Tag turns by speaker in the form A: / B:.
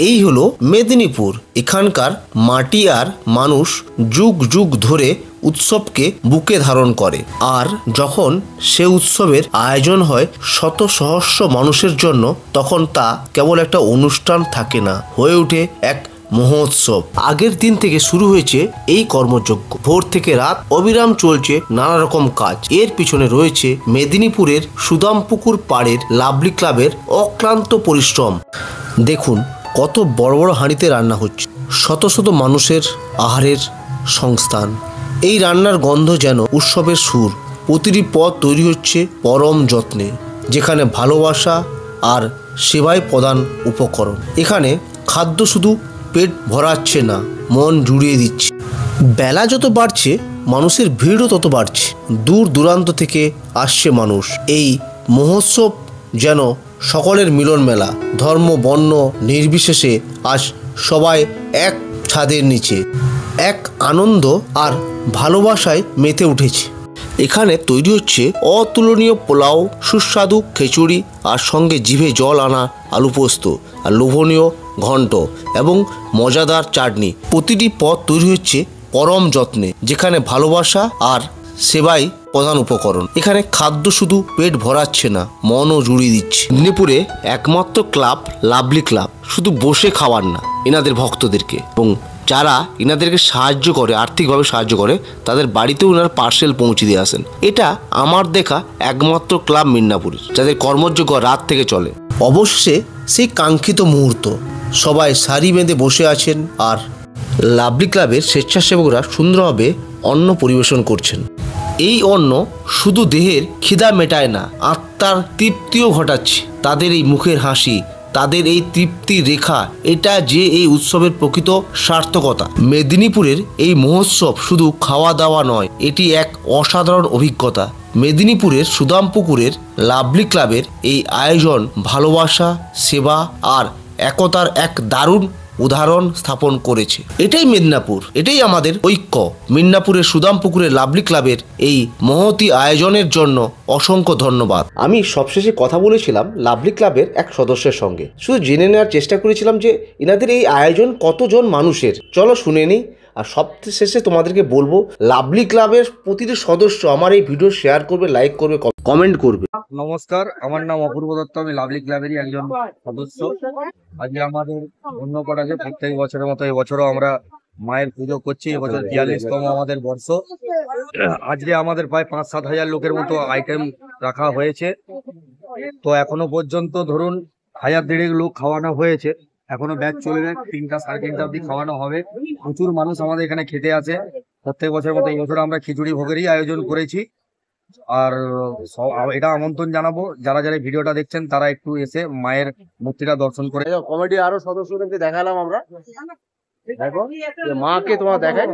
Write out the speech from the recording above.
A: এই হলো মেদিনীপুর। এখানকার মাটি আর মানুষ যুগ যুগ ধরে উৎসবকে বুকে ধারণ করে। আর যখন সে উৎসবের আয়োজন হয় শত সহস্র মানুষের জন্য, তখন তা কেবল একটা অনুষ্ঠান থাকে না, হয়ে ওঠে এক মহোৎসব। আগের দিন থেকে শুরু হয়েছে এই কর্মযজ্ঞ। ভোর থেকে রাত অবিরাম চলছে নানা রকম কাজ। এর পিছনে রয়েছে মেদিনীপুরের সুদামপুকুর পাড়ের লাভলি ক্লাবের অক্লান্ত পরিশ্রম। দেখুন কত বড় বড় হাঁড়িতে রান্না হচ্ছে, শত শত মানুষের আহারের সংস্থান। এই রান্নার গন্ধ যেন উৎসবের সুর। প্রতিটি পদ তৈরি হচ্ছে পরম যত্নে, যেখানে ভালোবাসা আর সেবাই প্রধান উপকরণ। এখানে খাদ্য শুধু পেট ভরাচ্ছে না, মন জুড়িয়ে দিচ্ছে। বেলা যত বাড়ছে মানুষের ভিড়ও তত বাড়ছে। দূর দূরান্ত থেকে আসছে মানুষ। এই মহোৎসব যেন সকলের মিলন মেলা। ধর্ম বর্ণ নির্বিশেষে আজ সবাই এক ছাদের নিচে এক আনন্দ আর ভালোবাসায় মেতে উঠেছে। এখানে তৈরি হচ্ছে অতুলনীয় পোলাও, সুস্বাদু খিচুড়ি, আর সঙ্গে জিভে জল আনা আলু পোস্ত, আর লোভনীয় ঘন্ট এবং মজাদার চাটনি। প্রতিটি পদ তৈরি হচ্ছে পরম যত্নে, যেখানে ভালোবাসা আর সেবাই প্রধান উপকরণ। এখানে খাদ্য শুধু পেট ভরাচ্ছে না, মনও জুড়িয়ে দিচ্ছে। মেদিনীপুরে একমাত্র ক্লাব লাভলি ক্লাব শুধু বসে খাওয়ার না, এনাদের ভক্তদেরকে এবং যারা এনাদেরকে সাহায্য করে, আর্থিকভাবে সাহায্য করে, তাদের বাড়িতেও ওনারা পার্সেল পৌঁছে দিয়ে আসেন। এটা আমার দেখা একমাত্র ক্লাব মিদনাপুরের, যাদের কর্মযজ্ঞ রাত থেকে চলে। অবশ্যই সেই কাঙ্ক্ষিত মুহূর্ত, সবাই সারি বেঁধে বসে আছেন আর লাভলি ক্লাবের স্বেচ্ছাসেবকরা সুন্দরভাবে অন্ন পরিবেশন করছেন। এই অন্ন শুধু দেহের খিদা মেটায় না, আত্মার তৃপ্তিও ঘটাচ্ছে। তাদের এই মুখের হাসি, তাদের এই তৃপ্তির রেখা, এটা যে এই উৎসবের প্রকৃত সার্থকতা। মেদিনীপুরের এই মহোৎসব শুধু খাওয়া দাওয়া নয়, এটি এক অসাধারণ অভিজ্ঞতা। মেদিনীপুরের সুদামপুকুরের লাভলি ক্লাবের এই আয়োজন ভালোবাসা, সেবা আর একতার এক দারুণ উদাহরণ স্থাপন করেছে। এটাই মেদিনীপুর, এটাই আমাদের ঐক্য। মিদনাপুরের সুদামপুকুরের লাভলি ক্লাবের এই মহতি আয়োজনের জন্য অসংখ্য ধন্যবাদ। আমি সবশেষে কথা বলেছিলাম লাভলি ক্লাবের এক সদস্যের সঙ্গে, শুধু জেনে নেওয়ার চেষ্টা করেছিলাম যে এনাদের এই আয়োজন কতজন মানুষের। চলো শুনে নিই। আর সবশেষে তোমাদেরকে বলবো, লাভলি ক্লাবের প্রতিটি সদস্য আমার এই ভিডিও শেয়ার করবে, লাইক করবে, কমেন্ট করবে।
B: নমস্কার, আমার নাম অপূর্ব দত্ত, আমি লাভলি ক্লাবেরই একজন সদস্য। আজকে আমাদের অন্য কটাকে প্রত্যেক বছরের মতো এবছরও আমরা মায়ের পুজো করছি। এবছর ৪২তম আমাদের বর্ষ। আজকে আমাদের প্রায় ৫-৭ হাজার লোকের মতো আইটেম রাখা হয়েছে। তো এখনো পর্যন্ত ধরুন ১,৫০০ লোক খাওয়ানো হয়েছে। এখনো ব্যাচ চলবে, ৩টা সাড়ে ৩টা অব্দি খাওয়ানো হবে। প্রচুর মানুষ আমাদের এখানে খেতে আসে। প্রত্যেক বছরের মতো এই বছর আমরা খিচুড়ি ভোগেরই আয়োজন করেছি। আর এটা আমন্ত্রণ জানাবো, যারা যারা ভিডিওটা দেখছেন তারা একটু এসে মায়ের মূর্তিটা দর্শন করে।
A: কমিটি আরো সদস্যদেরকে দেখালাম আমরা। দেখো মাকে তোমার দেখাই।